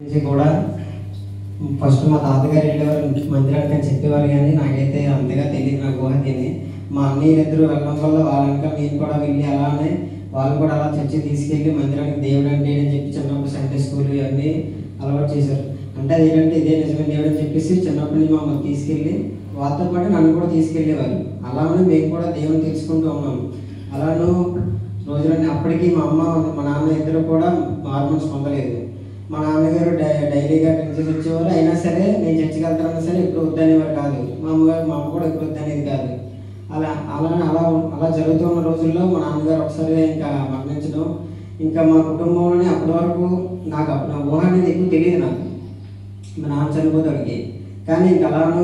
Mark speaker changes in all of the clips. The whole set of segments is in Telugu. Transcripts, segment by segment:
Speaker 1: నుంచి కూడా ఫస్ట్ మా తాతగారు వెళ్ళేవారు మందిరానికి అని చెప్పేవారు, కానీ నాకైతే అంతగా తెలియదు. నాకు ఊహ తిని మా అన్నయ్యలు ఇద్దరు వెళ్ళడం వల్ల వాళ్ళంకా నేను కూడా వెళ్ళి అలానే వాళ్ళు కూడా అలా చర్చి తీసుకెళ్ళి మందిరానికి దేవుడు అంటే అని చెప్పి చిన్నప్పుడు సండే స్కూల్ ఇవన్నీ అలవాటు చేశారు. అంటే అదేంటంటే ఇదే నిజమే దేవుడు అని చెప్పేసి చిన్నప్పటి నుంచి మమ్మల్ని తీసుకెళ్ళి వాళ్ళతో పాటు నన్ను కూడా తీసుకెళ్ళేవారు. అలానే మేము కూడా దేవుని తెలుసుకుంటూ ఉన్నాము. అలాను రోజులన్నీ అప్పటికి మా అమ్మ మా నాన్న ఇద్దరు కూడా మార్మల్స్ పొందలేదు. మా నాన్నగారు డైలీగా డ్రింక్ వచ్చేవారు. అయినా సరే నేను చర్చికి వెళ్తానన్నా సరే ఎప్పుడు వద్దనేవారు కాదు. మా అమ్మ కూడా ఎప్పుడు వద్దనేది కాదు. అలా అలా అలా అలా జరుగుతున్న రోజుల్లో మా నాన్నగారు ఒకసారి ఇంకా మరణించడం, ఇంకా మా కుటుంబంలోనే అప్పటి వరకు నాకు నా ఊహ అనేది ఎక్కువ తెలియదు. నాకు మా నాన్న చనిపోతాడికి, కానీ ఇంకా అలాను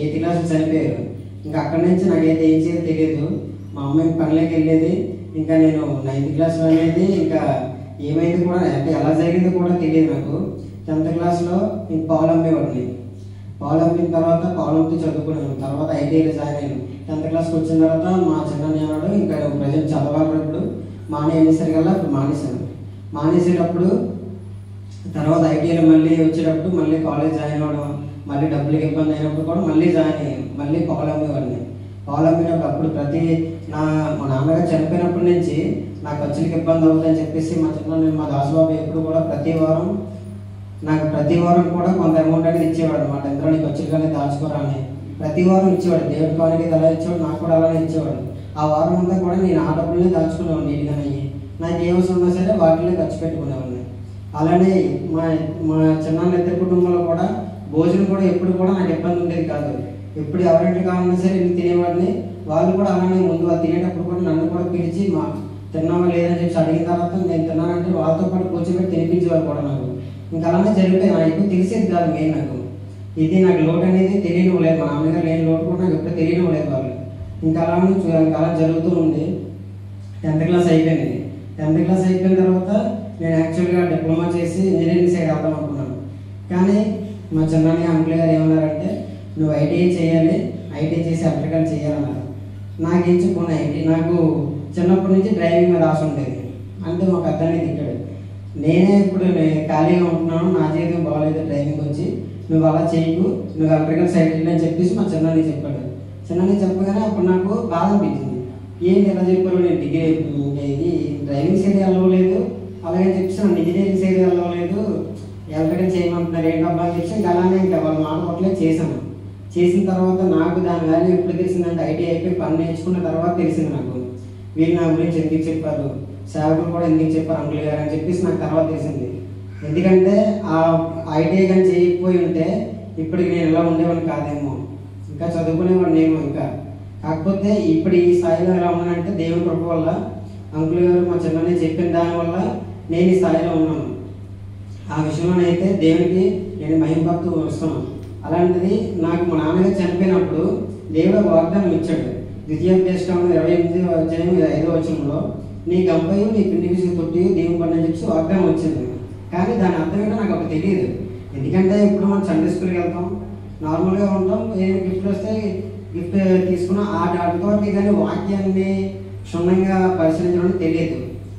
Speaker 1: 8th క్లాస్ చనిపోయారు. ఇంకా అక్కడి నుంచి నాకైతే ఏం చేయాలో తెలియదు. మా అమ్మాయి పనిలోకి వెళ్ళేది. ఇంకా నేను 9th క్లాస్ అనేది ఇంకా ఏమైంది కూడా అంటే ఎలా జరిగిందో కూడా తెలియదు నాకు. 10th క్లాస్లో ఇంక పాలు అమ్మేవాడిని. పాలు అమ్మిన తర్వాత పాలు అమ్మితే చదువుకున్నాను. తర్వాత ఐటీఐలో జాయిన్ అయ్యాను. 10th క్లాస్కి వచ్చిన తర్వాత మా చిన్నవాడు ఇంకా ప్రజెంట్ చదవాలప్పుడు మానేసరికల్లా అప్పుడు మానేసేటప్పుడు తర్వాత ఐటీఐలో మళ్ళీ వచ్చేటప్పుడు మళ్ళీ కాలేజ్ జాయిన్ అవ్వడం, మళ్ళీ డబ్బులకి ఇబ్బంది అయినప్పుడు కూడా మళ్ళీ జాయిన్ అయ్యాను. మళ్ళీ పాలు అమ్మేవాడిని. పాలు అమ్మేటప్పుడు అప్పుడు మా నాన్నగారు చనిపోయినప్పటి నుంచి నా ఖర్చులకి ఇబ్బంది అవుతుందని చెప్పేసి మా దాసుబాబు ఎప్పుడు కూడా ప్రతి వారం కూడా కొంత అమౌంట్ అనేది ఇచ్చేవాడు అనమాట. ఎందులో నీ ఖర్చులు కానీ దాచుకోరా అని ప్రతి వారం ఇచ్చేవాడు. దేవుడి కాలనీకి అలా ఇచ్చేవాడు, నాకు కూడా అలానే ఇచ్చేవాడు. ఆ వారం అంతా కూడా నేను ఆ డబ్బులనే దాచుకునేవాడిని. నీట్గానే అయ్యి నాకు ఏ అవసరం ఉన్నా సరే వాటిలో ఖర్చు పెట్టుకునేవాడిని. అలానే మా చిన్నాన్న ఇద్దరు కుటుంబంలో కూడా భోజనం కూడా ఎప్పుడు కూడా నాకు ఇబ్బంది ఉండేది కాదు. ఎప్పుడు ఎవరింటి కావాలన్నా సరే వెళ్ళి తినేవాడిని. వాళ్ళు కూడా అలానే ముందు వాళ్ళు తినేటప్పుడు కూడా నన్ను కూడా పిలిచి తిన్నావా లేదని చెప్పి అడిగిన తర్వాత నేను తిన్నానంటే వాళ్ళతో పాటు కూర్చోబెట్టి తినిపించేవారు కూడా నాకు. ఇంకా అలానే జరిగిపోయి నాకు ఎక్కువ తెలిసేది కాదు. మెయిన్ ఇది నాకు లోటు అనేది తెలియనివ్వలేదు. మా నాన్నగారు లేని లోటు కూడా నాకు ఎప్పుడు తెలియనివ్వలేదు వాళ్ళు. ఇంకా అలా జరుగుతూ ఉంది. 10th క్లాస్ అయిపోయింది. 10th క్లాస్ అయిపోయిన తర్వాత నేను యాక్చువల్గా డిప్లొమా చేసి ఇంజనీరింగ్ సైడ్ వెళ్దాం అనుకున్నాను. కానీ మా చిన్నాన్న అంకుల్ గారు ఏమన్నారంటే నువ్వు ఐటీఐ చేయాలి, ఐటీఐ చేసి ఎలక్ట్రికల్ చేయాలన్నారు. నాకు ఏం చెప్పుకున్నా నాకు చిన్నప్పటి నుంచి డ్రైవింగ్ మీద ఆశ ఉండేది. అంటే మా పెద్దనే తిట్టాడు. నేనే ఇప్పుడు ఖాళీగా ఉంటున్నాను, నా జీవితం బాగోలేదు డ్రైవింగ్ వచ్చి, నువ్వు అలా చేయకు, నువ్వు ఎలక్ట్రికల్ సైడ్ అని చెప్పేసి మా చిన్నాన్ని చెప్పాడు. చిన్నాన్ని చెప్పగానే అప్పుడు నాకు బాధ అనిపించింది. ఏంటి ఎలా చెప్పారు, నేను డిగ్రీ ఇది డ్రైవింగ్ సైడ్ వెళ్ళలేదు, అలాగే చెప్పేసి నన్ను ఇంజనీరింగ్ సైడ్ వెళ్ళలేదు, ఎలక్ట్రికల్ చేయమంటున్నారు ఏంటబ్బా అని చెప్పి ఇంకా అలానే ఇంకా వాళ్ళ మాట పట్లే చేశాను. చేసిన తర్వాత నాకు దాని వాల్యూ ఎప్పుడు తెలిసిందంటే ఐటీఐ అయిపోయి పని నేర్చుకున్న తర్వాత తెలిసింది నాకు. వీళ్ళు నా గురించి ఎందుకు చెప్పారు, సేవకులు కూడా ఎందుకు చెప్పారు అంకుల్ గారు అని చెప్పేసి నాకు తర్వాత తెలిసింది. ఎందుకంటే ఆ ఐటీఐ కానీ చేయకపోయి ఉంటే ఇప్పటికి నేను ఎలా ఉండేవాడిని కాదేమో, ఇంకా చదువుకునేవాడిని ఏమో ఇంకా. కాకపోతే ఇప్పుడు ఈ స్థాయిలో ఎలా ఉన్నానంటే దేవుని కృప వల్ల, అంకుల్ గారు మా చిన్ననే చెప్పిన దానివల్ల నేను ఈ స్థాయిలో ఉన్నాను. ఆ విషయంలోనైతే దేవునికి నేను మహిమపడుతూ వస్తున్నాను. అలాంటిది నాకు మా నాన్నగారు చనిపోయినప్పుడు దేవుడు వాగ్దానం ఇచ్చాడు. ద్వితీయోపదేశకాండం 28:5 నీ గంపయు నీ పిండి విసుగు తొట్టి దేవుని పని అని చెప్పి వాగ్దానం వచ్చింది. కానీ దాని అర్థం ఏంటో నాకు అప్పుడు తెలియదు. ఎందుకంటే ఇప్పుడు మనం సండే స్కూల్కి వెళ్తాం, నార్మల్గా ఉంటాం, ఏదైనా గిఫ్ట్ వస్తే గిఫ్ట్ తీసుకున్నాం, వాటితో కానీ వాక్యాన్ని క్షుణ్ణంగా పరిశీలించడం తెలియదు.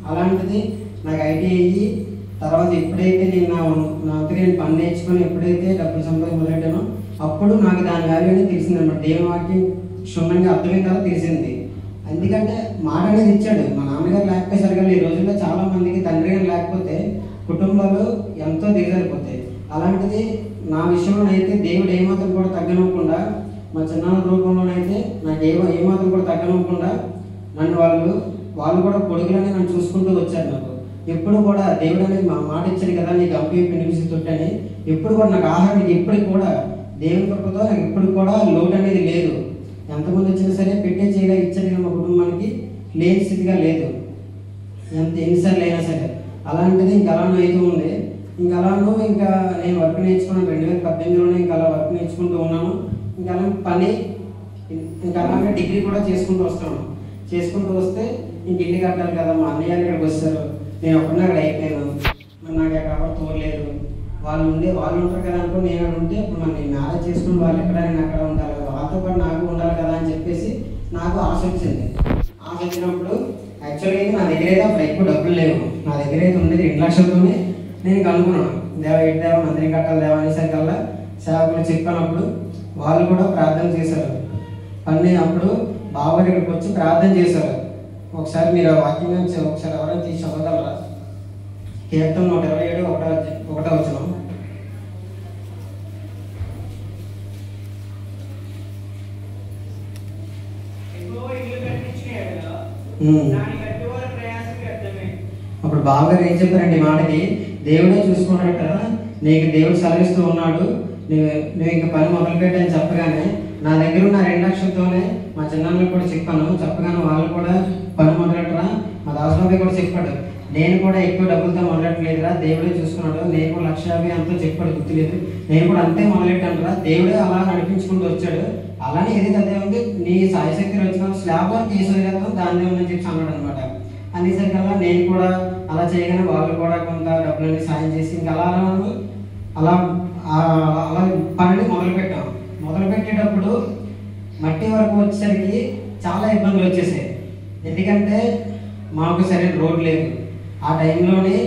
Speaker 1: అలాంటిది నాకు ఐటీఐ అయ్యి తర్వాత ఎప్పుడైతే నేను నా అంతగా నేను పని నేర్చుకొని ఎప్పుడైతే డబ్బులు సంపాదించి మొదలెట్టానో అప్పుడు నాకు దాని వాల్యూ అనేది తెలిసింది అనమాట. దేవుని వాక్యం క్షుణ్ణంగా అర్థమైన తర్వాత తెలిసింది. ఎందుకంటే మాట అనేది ఇచ్చాడు. మా నాన్నగారు లేకపోతే సరిగా ఈ రోజుల్లో చాలా మందికి తండ్రి గారు లేకపోతే కుటుంబాలు ఎంతో దిగజారిపోతాయి. అలాంటిది నా విషయంలోనైతే దేవుడు ఏమాత్రం కూడా తగ్గనివ్వకుండా, మా చిన్నాన్న రూపంలోనైతే నాకు ఏమాత్రం కూడా తగ్గనివ్వకుండా నన్ను వాళ్ళు కూడా కొడుకులని నన్ను చూసుకుంటూ వచ్చారు. నాకు ఎప్పుడు కూడా దేవుడు అనేది మా మాట ఇచ్చాడు కదా, నీకు అంపి పిండి తొట్టని ఎప్పుడు కూడా నాకు ఆహారం ఎప్పటికి కూడా దేవుని కృపతో నాకు ఎప్పుడు కూడా లోటు అనేది లేదు. ఎంతమంది వచ్చినా సరే పెట్టే చేయడానికి ఇచ్చాడు కదా మా కుటుంబానికి, లేని స్థితిగా లేదు ఎన్నిసార్లు అయినా సరే. అలాంటిది ఇంకా అలానూ అయితే ఉంది. ఇంకా అలానూ ఇంకా నేను వర్క్ నేర్చుకున్నాను 2018లోనే ఇంకా అలా వర్క్ నేర్చుకుంటూ ఉన్నాను. ఇంకా అలా పని ఇంకా అలాగే డిగ్రీ కూడా చేసుకుంటూ వస్తే ఇంక ఇల్లు కట్టాలి కదా. మా అన్నయ్య ఇక్కడికి వస్తారు, నేను ఒక్కడిని అక్కడ అయిపోయాను. మరి నాకు అక్కడ ఎవరు తోడలేదు, వాళ్ళు ఉంటారు కదా అనుకో. నేను అక్కడ ఉంటే ఇప్పుడు మరి నేను మ్యారేజ్ చేసుకుని వాళ్ళు ఎక్కడ నేను అక్కడ ఉండాలి కదా, వాళ్ళతో పాటు నాకు ఉండాలి కదా అని చెప్పేసి నాకు ఆశ వచ్చింది. ఆశ వచ్చినప్పుడు యాక్చువల్గా అయితే నా దగ్గర అయితే అప్పుడు ఎక్కువ డబ్బులు లేవు. నా దగ్గర అయితే ఉండేది 2 లక్షలతోనే నేను కనుక్కున్నాను. ఏంటి దేవా మందిరం కట్టాలి దేవా అనేసరికల్లా సేవకులు చెప్పినప్పుడు వాళ్ళు కూడా ప్రార్థన చేశారు. అప్పుడు బావగారు ఇక్కడికి వచ్చి ప్రార్థన చేశారు. ఒకసారి మీరు ఆ వాక్యం ఒకసారి ఎవరైనా తీసి చదవగలరా? కీర్తన 127 ఒకటో వచనం. అప్పుడు బావగారు ఏం చెప్పారంటే ఈ మాటకి, దేవుడే చూసుకున్నాడు కదా, నీకు దేవుడు సెలవిస్తూ ఉన్నాడు, నువ్వు ఇంకా పని మొదలుపెట్టని చెప్పగానే నా దగ్గర ఉన్న 2 లక్షలతోనే మా చిన్నాన్నలకు కూడా చెప్పగానే వాళ్ళు కూడా పని మొదలెట్టరా. మా దాసబాబు కూడా చెప్పాడు, నేను కూడా ఎక్కువ డబ్బులతో మొదలెట్టలేదురా, దేవుడే చూసుకున్నాడు, నేను కూడా 1,50,000 ఎంతో చెప్పాడు, గుర్తులేదు, నేను కూడా అంతే మొదలెట్టానురా, దేవుడే అలా నడిపించుకుంటూ వచ్చాడు, అలానే ఏది అదే ఉంది, నీ సాయశక్తి వచ్చిన స్లాబ్ వర్క్ చేసేది కదా దాన్ని ఉందని చెప్పి అన్నాడు అనమాట. అనేసరికల్లా నేను కూడా అలా చేయగానే వాళ్ళు కూడా కొంత డబ్బులన్నీ సాయం చేసి ఇంకా అలా పనిని మొదలుపెట్టేటప్పుడు మట్టి వరకు వచ్చేసరికి చాలా ఇబ్బందులు వచ్చేసాయి. ఎందుకంటే మాకు సరైన రోడ్ లేదు. ఆ టైంలోనే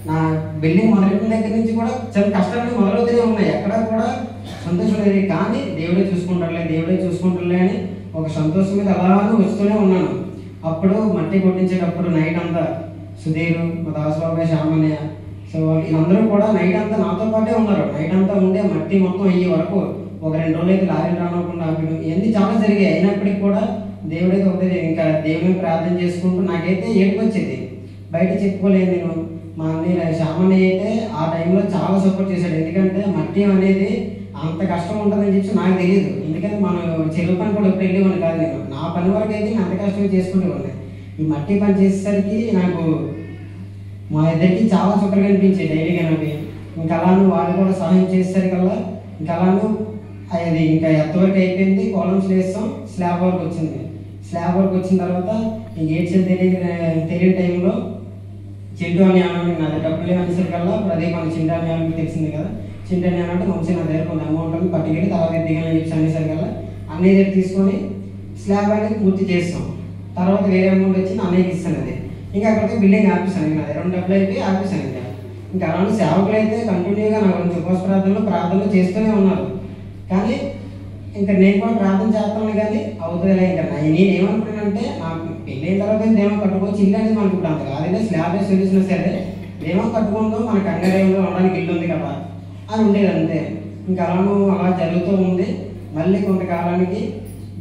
Speaker 1: నా బిల్డింగ్ మొదలెట్టిన దగ్గర నుంచి కూడా చాలా కష్టాలు మొదలవుతూనే ఉన్నాయి, ఎక్కడ కూడా సంతోషం లేదు. కానీ దేవుడే చూసుకుంటారులే అని ఒక సంతోషం మీద అలానే వస్తూనే ఉన్నాను. అప్పుడు మట్టి కొట్టించేటప్పుడు నైట్ అంతా సుధీరు, మా దాసబాబు, శ్యామన్నయ్య, సో వీళ్ళందరూ కూడా నైట్ అంతా నాతో పాటే ఉన్నారు. నైట్ అంతా ఉండే మట్టి మొత్తం అయ్యే వరకు ఒక 2 రోజులు అయితే లారీలు రానకుండా ఆపడం ఇవన్నీ చాలా జరిగాయి. అయినప్పటికీ కూడా దేవుడికి ఒకటే ఇంకా దేవుని ప్రార్థన చేసుకుంటూ నాకైతే ఏడుపు వచ్చేది, బయట చెప్పుకోలేదు. నేను మా అన్నయ్య శ్యామన్నయ్య అయితే ఆ టైంలో చాలా సపోర్ట్ చేశాడు. ఎందుకంటే మట్టి అనేది అంత కష్టం ఉంటుందని చెప్పి నాకు తెలియదు. ఎందుకంటే మనం చెరువు పని కూడా ఎప్పుడు వెళ్ళేవాడిని కాదు. నేను నా పని వరకు అయితే అంత కష్టం చేసుకునేవాడిని. ఈ మట్టి పని చేసేసరికి నాకు మా ఇద్దరికి చాలా చుక్కలు కనిపించాయి డైలీగా నాకు. ఇంకా అలాను వాళ్ళు కూడా సహాయం చేసేసరికల్లా ఇంకా అలాను అది ఇంకా ఎంతవరకు అయిపోయింది, కాలమ్స్ వేస్తాం, స్లాబ్ వర్క్ వచ్చింది. స్లాబ్ వర్క్ వచ్చిన తర్వాత ఇంక ఏడ్చేది తెలియని టైంలో చింటూ అని అన్నాడు, నా దగ్గర డబ్బులు అనేసరికల్లా అదే మన చింటూ అని అన్నది తెలిసింది కదా, చింటూ అని అన్నట్టు మంచి నా దగ్గర కొంత అమౌంట్ అని పట్టుకెళ్ళి తర్వాత దిగాలని చెప్పి అనేసరికల్లా అన్నయ్య దగ్గర తీసుకొని స్లాబ్ అనేది పూర్తి చేస్తాం. తర్వాత వేరే అమౌంట్ వచ్చి అన్నయ్యకి ఇస్తాను. అది ఇంకా అక్కడికి బిల్డింగ్ ఆపిస్తాను. ఇంకా 2 డబ్బులు అయిపోయి ఆపిస్తాను. ఇంకా అలాంటి సేవకులు అయితే కంటిన్యూగా నా గురించి ఉపవాస ప్రార్థనలు చేస్తూనే ఉన్నారు. కానీ ఇంకా నేను కూడా ప్రార్థన చేస్తాను కానీ అవుతుందిలే. ఇంకా నేనేమనుకున్నానంటే నాకు పెళ్ళైన తర్వాత దేమో కట్టుకోవచ్చు, ఇల్లు అనేది మనకు ఇప్పుడు అంత కాదంటే స్లాబ్ వేసి చూసినా సరే దేమో కట్టుకుంటూ మన కంగారేలో ఉండడానికి ఇల్లు ఉంది కదా అని ఉండేది అంతే. ఇంకా అలా జరుగుతూ ఉంది. మళ్ళీ కొంతకాలానికి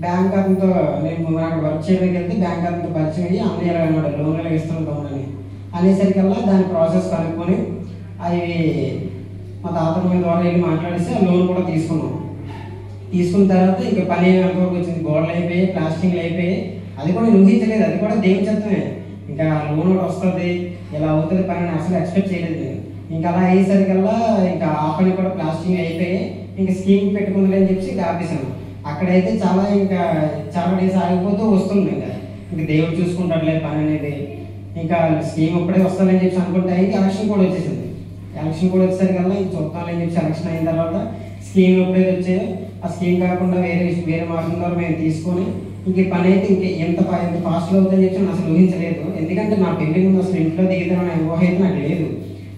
Speaker 1: బ్యాంక్ అతనితో నేను నాకు వర్క్ చేయడానికి వెళ్తే బ్యాంక్ అతనితో పరిచయం అయ్యి అన్నయ్య అన్నాడు లోన్లు ఇస్తున్నాం అనేసరికల్లా దాని ప్రాసెస్ కనుక్కొని అవి మా తాతమ్మ ద్వారా వెళ్ళి మాట్లాడేసి ఆ లోన్ కూడా తీసుకున్న తర్వాత ఇంకా పని ఎంతవరకు వచ్చింది, గోడలు అయిపోయి ప్లాస్టింగ్లు అయిపోయి, అది కూడా నేను ఊహించలేదు, అది కూడా దేవుని చిత్తమే. ఇంకా లోన్ ఒకటి వస్తుంది ఇలా అవుతుంది పని అసలు ఎక్స్పెక్ట్ చేయలేదు నేను. ఇంకా అలా అయ్యేసరికల్లా ఇంకా ఆ పని కూడా ప్లాస్టింగ్ అయిపోయి ఇంకా స్కీమ్ పెట్టుకుందని అని చెప్పి ఇంకా ఆపేసాను. అక్కడైతే చాలా డేస్ ఆగిపోతూ వస్తుంది. ఇంకా దేవుడు చూసుకుంటాడులే పని అనేది. ఇంకా స్కీమ్ ఇప్పుడే వస్తుందని చెప్పి అనుకుంటే ఇంకా ఎలక్షన్ కూడా వచ్చేసింది. ఎలక్షన్ కూడా వచ్చేసరికల్లా ఇంక చూద్దామని చెప్పి ఎలక్షన్ అయిన తర్వాత స్కీమ్ ఎప్పుడైతే వచ్చాయో ఆ స్కీమ్ కాకుండా వేరే మార్గం ద్వారా మేము తీసుకొని ఇంక పని అయితే ఎంత ఫాస్ట్లో అవుతుందని చెప్పి నేను అసలు ఊహించలేదు. ఎందుకంటే నా పెళ్లి ముందు అసలు ఇంట్లో దిగుతాననే ఊహ అయితే నాకు లేదు.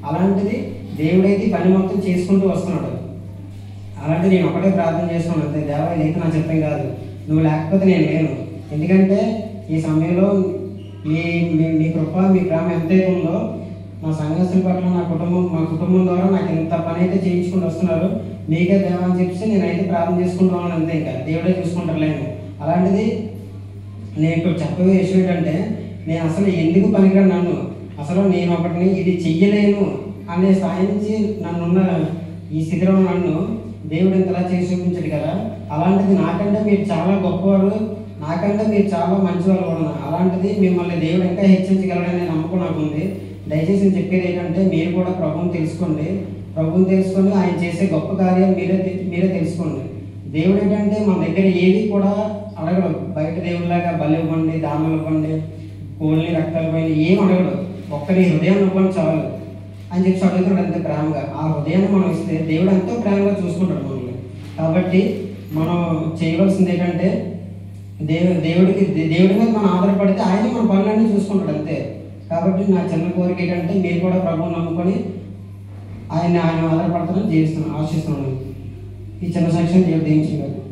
Speaker 1: అలాంటిది దేవుడైతే పని మొత్తం చేసుకుంటూ వస్తున్నాడు. అలాంటి నేను ఒకటే ప్రార్థన చేస్తున్నాను అంతే, దేవా అయితే నా చిత్తం కాదు, నువ్వు లేకపోతే నేను లేను. ఎందుకంటే ఈ సమయంలో మీ కృప మీ ప్రేమ ఎంతైతే ఉందో మా సంఘస్థుల పట్ల మా కుటుంబం ద్వారా నాకు ఎంత పని అయితే చేయించుకుంటూ వస్తున్నారు, మీకే దేవా అని చెప్పి నేనైతే ప్రార్థన చేసుకుంటున్నాను అంతే. ఇంకా దేవుడే చూసుకుంటారులేను. అలాంటిది నేను ఇప్పుడు చెప్పే విషయం ఏంటంటే నేను అసలు ఎందుకు పనికిరాను, నన్ను అసలు నేను ఒకటిని ఇది చెయ్యలేను అనే స్థాయి నుంచి నన్నున్న ఈ స్థితిలో నన్ను దేవుడు ఇంతలా చేసి చూపించాడు కదా. అలాంటిది నాకంటే మీరు చాలా గొప్పవారు, నాకంటే మీరు చాలా మంచివారు కూడా. అలాంటిది మిమ్మల్ని దేవుడు ఇంకా హెచ్చరించగలడనే నమ్మకం నాకు ఉంది. దయచేసి నేను చెప్పేది ఏంటంటే మీరు కూడా ప్రభువుని తెలుసుకొని ఆయన చేసే గొప్ప కార్యాలు మీరే తెలుసుకోండి. దేవుడు ఏంటంటే మన దగ్గర ఏవి కూడా అడగడు. బయట దేవుడిలాగా బలి ఇవ్వండి, దానాలు ఇవ్వండి, కోళ్ళని రక్తాలు పోయి ఏం అడగడు. ఒక్కరి హృదయాన్ని ఇవ్వండి చాలు అని చెప్పి అడుగుతాడు అంతే ప్రేమగా. ఆ హృదయాన్ని మనం ఇస్తే దేవుడు ఎంతో ప్రేమగా చూసుకుంటాడు మనల్ని. కాబట్టి మనం చేయవలసింది ఏంటంటే దేవుడి మీద మనం ఆధారపడితే ఆయన మన పనులన్నీ చూసుకుంటాడు అంతే. కాబట్టి నా చిన్న కోరిక ఏంటంటే మీరు కూడా ప్రభువుని నమ్ముకొని ఆయన ఆధారపడుతున్నాను, జీవిస్తున్నాను, ఆశిస్తున్నాను. ఈ చిన్న సాక్ష్యం దేవుడు దీవించారు.